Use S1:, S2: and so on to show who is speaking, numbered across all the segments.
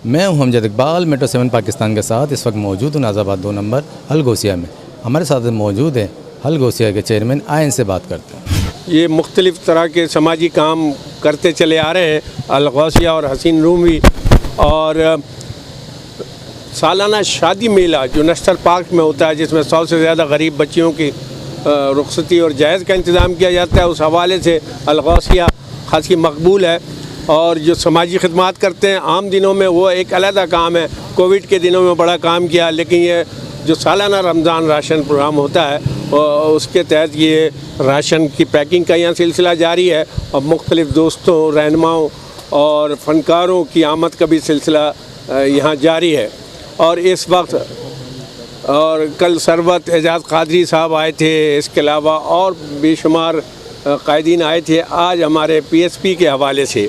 S1: मैं हूं हमजद इकबाल, मेट्रो 7 पाकिस्तान के साथ इस वक्त मौजूद हूं नाज़ाबाद 2 नंबर हलगोसिया में। हमारे साथ मौजूद हैं हलगोसिया के चेयरमैन, आए इनसे बात करते हैं।
S2: ये मुख्तलिफ़ तरह के समाजी काम करते चले आ रहे हैं हलगोसिया और हसीन रूमी, और सालाना शादी मेला जो नेशनल पार्क में होता है जिसमें 100 से ज़्यादा गरीब बच्चियों की रुखसती और जहेज़ का इंतज़ाम किया जाता है, उस हवाले से हलगोसिया खासी मकबूल है। और जो समाजी खिदमात करते हैं आम दिनों में वो एक अलहदा काम है, कोविड के दिनों में बड़ा काम किया, लेकिन ये जो सालाना रमज़ान राशन प्रोग्राम होता है उसके तहत ये राशन की पैकिंग का यहाँ सिलसिला जारी है, और मुख्तलिफ़ दोस्तों, रहनुमाओं और फ़नकारों की आमद का भी सिलसिला यहाँ जारी है। और इस वक्त और कल सरवत एजाज़ कादरी साहब आए थे, इसके अलावा और बेशुमार कायदीन आए थे आज हमारे PSP के हवाले से,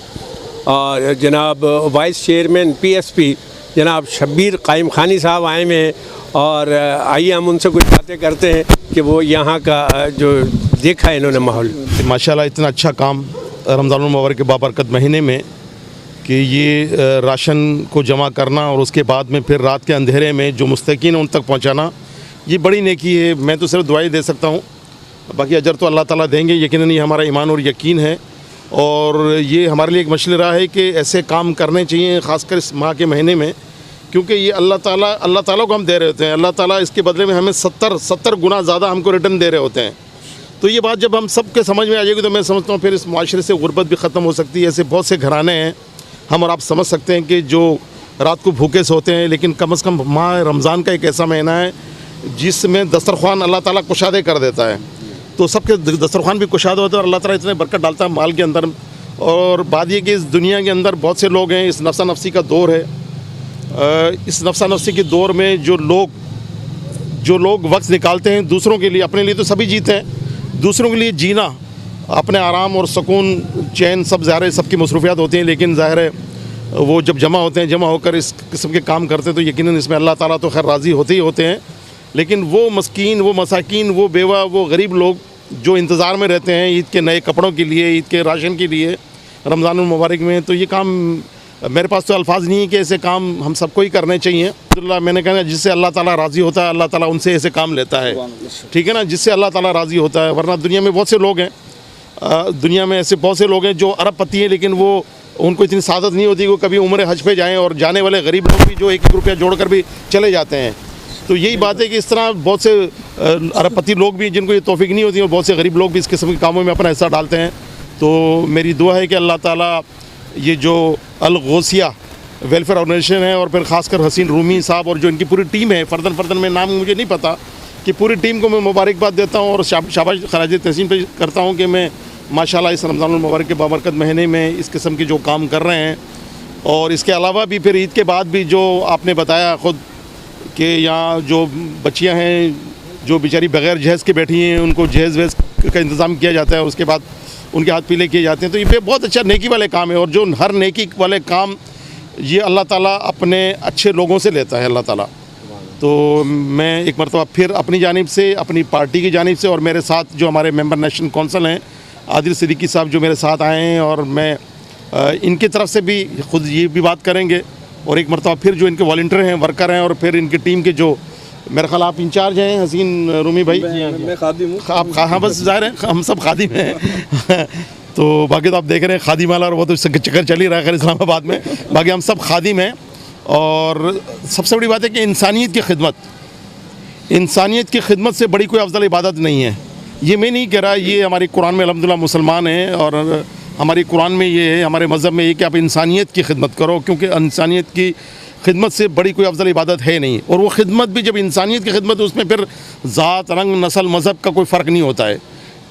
S2: और जनाब वाइस चेयरमैन PSP जनाब शब्बीर कायम खानी साहब आए हुए हैं, और आइए हम उनसे कुछ बातें करते हैं कि वो यहाँ का जो देखा है इन्होंने माहौल।
S3: माशाल्लाह इतना अच्छा काम रमज़ानुल मुबारक के बाबरकत महीने में कि ये राशन को जमा करना और उसके बाद में फिर रात के अंधेरे में जो मुस्तकीन उन तक पहुँचाना, ये बड़ी नेकी है। मैं तो सिर्फ दुआई दे सकता हूँ, बाकी अजर तो अल्लाह ताला देंगे, यकीनन ये हमारा ईमान और यकीन है। और ये हमारे लिए एक मशवरा है कि ऐसे काम करने चाहिए, ख़ासकर इस माह के महीने में, क्योंकि ये अल्लाह ताला को हम दे रहे होते हैं। अल्लाह ताला इसके बदले में हमें 70 गुना ज़्यादा हमको रिटर्न दे रहे होते हैं। तो ये बात जब हम सब के समझ में आ जाएगी तो मैं समझता हूँ फिर इस माशरे से गुर्बत भी ख़त्म हो सकती है। ऐसे बहुत से घराने हैं, हम और आप समझ सकते हैं कि जो रात को भूखे सोते हैं, लेकिन कम से कम माह रमज़ान का एक ऐसा महीना है जिसमें दस्तरख्वान अल्लाह ताला कुशादे कर देता है। तो सबके दस्तरख्वान भी कुशादा होता है और अल्लाह ताला इतने बरकत डालता है माल के अंदर। और बात ये कि इस दुनिया के अंदर बहुत से लोग हैं, इस नफ्सा नफ्सी का दौर है। इस नफ्सा नफ्सी के दौर में जो लोग वक्त निकालते हैं दूसरों के लिए, अपने लिए तो सभी जीते हैं, दूसरों के लिए जीना, अपने आराम और सुकून चैन सब ज़ाहिर है सबकी मसरूफियात होती हैं, लेकिन ज़ाहिर है वो जब जमा होते हैं, जमा होकर इस किस्म के काम करते हैं तो यकीनन इसमें अल्लाह ताला तो खैर राज़ी होते ही होते हैं। लेकिन वो मस्कीन, वो मसाकीन, वो बेवा, वो गरीब लोग जो इंतज़ार में रहते हैं ईद के नए कपड़ों के लिए, ईद के राशन के लिए रमज़ानुल मुबारक में, तो ये काम मेरे पास तो अल्फाज नहीं है कि ऐसे काम हम सबको ही करने चाहिए। अल्हम्दुलिल्लाह मैंने कहा जिससे अल्लाह ताला राज़ी होता है अल्लाह ताला उनसे ऐसे काम लेता है, ठीक है ना, जिससे अल्लाह ताला राज़ी होता है। वरना दुनिया में बहुत से लोग हैं, दुनिया में ऐसे बहुत से लोग हैं जो अरबपति हैं, लेकिन वो उनको इतनी सादत नहीं होती कि वो कभी उम्र हज पे जाएँ, और जाने वाले गरीब लोग भी जो 1-1 रुपया जोड़ कर भी चले जाते हैं। तो यही बात है कि इस तरह बहुत से अरबपति लोग भी जिनको ये तौफीक नहीं होती और बहुत से गरीब लोग भी इस किस्म के कामों में अपना हिस्सा डालते हैं। तो मेरी दुआ है कि अल्लाह ताला ये जो अलगोसिया वेलफेयर ऑर्गेनाइजेशन है और फिर ख़ासकर हसीन रूमी साहब और जो इनकी पूरी टीम है, फ़र्दन में नाम मुझे नहीं पता, कि पूरी टीम को मैं मुबारकबाद देता हूँ और शाबाश खराज तहसीन पे करता हूँ कि मैं माशाल्लाह इस रमज़ानुल मुबारक के बाबरकत महीने में इस किस्म के जो काम कर रहे हैं। और इसके अलावा भी फिर ईद के बाद भी जो आपने बताया ख़ुद कि यहाँ जो बच्चियाँ हैं जो बेचारी बग़ैर जहेज़ के बैठी हैं, उनको जहेज़ वेज़ का इंतज़ाम किया जाता है, उसके बाद उनके हाथ पीले किए जाते हैं। तो ये बहुत अच्छा नेकी वाले काम है, और जो हर नेकी वाले काम ये अल्लाह ताला अपने अच्छे लोगों से लेता है अल्लाह ताला। तो मैं एक मरतबा फिर अपनी जानिब से, अपनी पार्टी की जानिब से, और मेरे साथ जो हमारे मेंबर नेशनल कौंसिल हैं आदिल सिद्दीकी साहब जो मेरे साथ आए हैं, और मैं इनकी तरफ से भी ख़ुद ये भी बात करेंगे, और एक मरतबा फिर जो इनके वॉलंटियर हैं, वर्कर हैं, और फिर इनकी टीम के जो मेरे ख्याल आप इंचार्ज हैं हसीन रूमी भाई।
S4: मैं खादिम हूँ।
S3: आप हाँ बस ज़ाहिर है हम सब खादिम हैं तो बाकी तो आप देख रहे हैं खादिम वाला, और वो तो चक्कर चल ही रहा है खैर इस्लामाबाद में, बाकी हम सब खादिम हैं। और सबसे बड़ी बात है कि इंसानियत की खिदमत से बड़ी कोई अफजल इबादत नहीं है। ये मैं नहीं कह रहा, ये हमारी कुरान में अल्हम्दुलिल्लाह मुसलमान हैं, और हमारी कुरान में ये है, हमारे मज़हब में ये कि आप इंसानियत की खिदमत करो, क्योंकि इंसानियत की खिदमत से बड़ी कोई अफजल इबादत है नहीं। और वो खिदमत भी जब इंसानियत की खिदमत, उसमें फिर ज़ात, रंग, नस्ल, मज़हब का कोई फ़र्क नहीं होता है।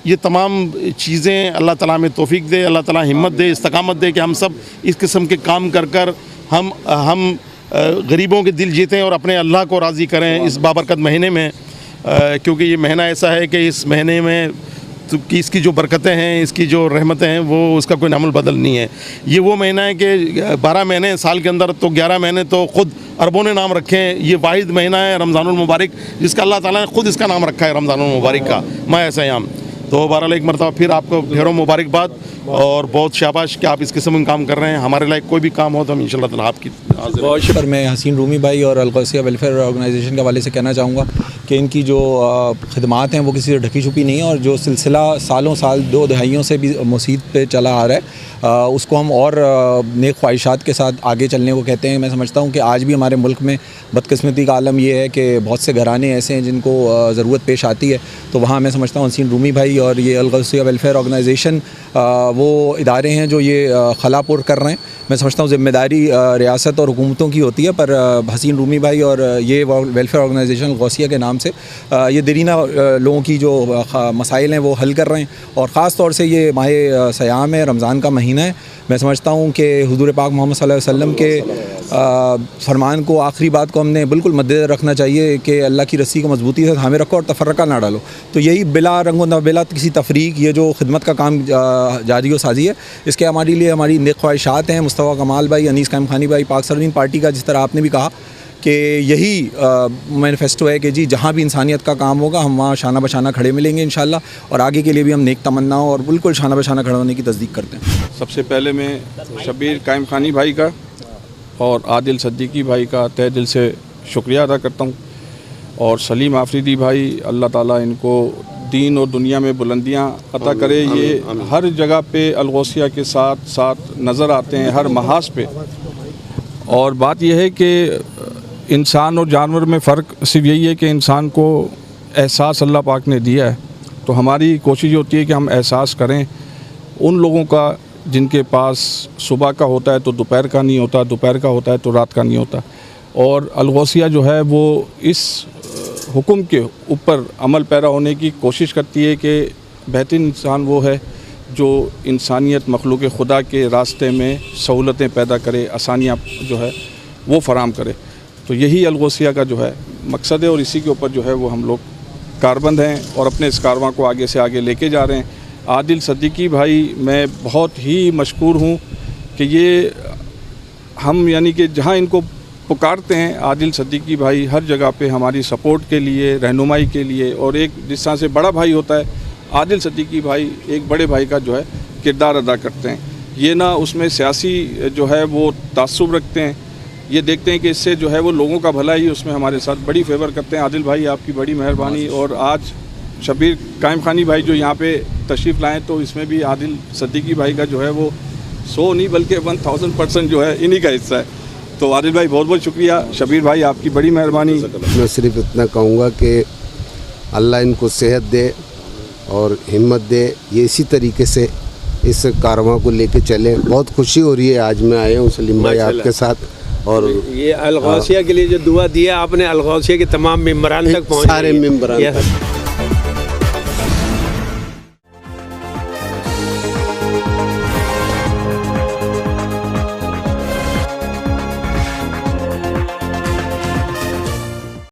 S3: ये तमाम चीज़ें अल्लाह ताला हमें तौफीक दे, अल्लाह ताला हिम्मत दे, इस्तकामत दे कि हम सब इस किस्म के काम कर कर हम गरीबों के दिल जीतें और अपने अल्लाह को राज़ी करें इस बाबरकत महीने में। क्योंकि ये महीना ऐसा है कि इस महीने में तो कि इसकी जो बरकतें हैं, इसकी जो रहमतें हैं, वो उसका कोई नामुल बदल नहीं है। ये वो महीना है कि 12 महीने साल के अंदर तो 11 महीने तो ख़ुद अरबों ने नाम रखे हैं। ये वाहिद महीना है रमज़ानुल मुबारक जिसका अल्लाह ताला ने ख़ुद इसका नाम रखा है रमज़ानुल मुबारक का माह सयाम। तो बहरहाल एक मरतबा फिर आपको ढेरों मुबारकबाद और बहुत शाबाश कि आप इस किस्म में काम कर रहे हैं। हमारे लायक कोई भी काम हो तो हम इंशाल्लाह ताला आपकी
S2: बहुत शुक्र।
S4: पर मैं हसीन रूमी भाई और अलगौसिया वेलफेयर ऑर्गेनाइजेशन के हवाले से कहना चाहूँगा कि इनकी जो खिदमात हैं वो किसी से ढकी छुपी नहीं है, और जो सिलसिला सालों साल 2 दहाइयों से भी मसीद पे चला आ रहा है उसको हम और नेक ख्वाहिशात के साथ आगे चलने को कहते हैं। मैं समझता हूँ कि आज भी हमारे मुल्क में बदकिस्मती का आलम ये है कि बहुत से घराने ऐसे हैं जिनको ज़रूरत पेश आती है, तो वहाँ मैं समझता हूँ हसीन रूमी भाई और ये अलगौसिया वेलफेयर ऑर्गेनाइजेशन वो इदारे हैं जो ये खलापुर कर रहे हैं। मैं समझता हूँ ज़िम्मेदारी रियासत और हुकूमतों की होती है, पर हसीन रूमी भाई और ये वेलफेयर ऑर्गेनाइजेशन गौसिया के नाम से ये देरीना लोगों की जो मसाइल हैं वो हल कर रहे हैं। और ख़ास तौर से ये माह सयाम है, रमज़ान का महीना है। मैं समझता हूँ कि हुज़ूर पाक मोहम्मद सल्लल्लाहु अलैहि वसल्लम के फरमान को, आखिरी बात को हमने बिल्कुल मद्देनज़र रखना चाहिए कि अल्लाह की रस्सी को मजबूती से थामे रखो और तफर्रका ना डालो। तो यही बिला रंगो न बिला किसी तफरीक ये जो खिदमत का काम जारी व साजी है, इसके हमारे लिए हमारी नेक ख्वाहिशात हैं। मुस्तफ़ा कमाल भाई, अनीस कायम खानी भाई, पाक सरवीन पार्टी का जिस तरह आपने भी कहा कि यही मैनिफेस्टो है कि जी जहाँ भी इंसानियत का काम होगा हम वहाँ शाना बशाना खड़े मिलेंगे इंशाल्लाह, और आगे के लिए भी हम नेक तमन्नाओं और बिल्कुल शाना बशाना खड़े होने की तस्दीक करते हैं।
S5: सबसे पहले मैं शबीर कायम खानी भाई का और आदिल सद्दीकी भाई का तहे दिल से शुक्रिया अदा करता हूँ, और सलीम आफरीदी भाई, अल्लाह ताला इनको दीन और दुनिया में बुलंदियाँ अता करे। ये हर जगह पे अलगौसिया के साथ साथ नज़र आते हैं, हर महाज पे। और बात यह है कि इंसान और जानवर में फ़र्क सिर्फ यही है कि इंसान को एहसास अल्लाह पाक ने दिया है, तो हमारी कोशिश होती है कि हम एहसास करें उन लोगों का जिनके पास सुबह का होता है तो दोपहर का नहीं होता, दोपहर का होता है तो रात का नहीं होता। और अलगौसिया जो है वो इस हुक्म के ऊपर अमल पैरा होने की कोशिश करती है कि बेहतरीन इंसान वो है जो इंसानियत मखलूक खुदा के रास्ते में सहूलतें पैदा करे, आसानियाँ जो है वो फराम करे। तो यही अलगौसिया का जो है मकसद है, और इसी के ऊपर जो है वो हम लोग कारबंद हैं और अपने इस कारवां को आगे से आगे लेके जा रहे हैं। आदिल सद्दीकी भाई, मैं बहुत ही मशकूर हूँ कि ये हम यानी कि जहाँ इनको पुकारते हैं, आदिल सद्दीकी भाई हर जगह पे हमारी सपोर्ट के लिए, रहनुमाई के लिए, और एक जिस तरह से बड़ा भाई होता है, आदिल सद्दीकी भाई एक बड़े भाई का जो है किरदार अदा करते हैं। ये ना उसमें सियासी जो है वो तासुब रखते हैं, ये देखते हैं कि इससे जो है वो लोगों का भला ही उसमें हमारे साथ बड़ी फेवर करते हैं। आदिल भाई आपकी बड़ी मेहरबानी। और आज शबीर कायम खानी भाई जो यहाँ पे तशरीफ़ लाएँ, तो इसमें भी आदिल सद्दीकी भाई का जो है वो 100 नहीं बल्कि 1000% जो है इन्हीं का हिस्सा है। तो आदिल भाई बहुत बहुत शुक्रिया। शबीर भाई आपकी बड़ी मेहरबानी।
S6: मैं सिर्फ इतना कहूँगा कि अल्लाह इनको सेहत दे और हिम्मत दे, ये इसी तरीके से इस कारवां को लेके चलें। बहुत खुशी हो रही है, आज मैं आया हूँ सलीम भाई आपके साथ, और
S2: ये अलगौसिया के लिए जो दुआ दिया आपने, अलगौसिया के तमाम मेंबरान तक पहुँच
S6: सारे मेंबरान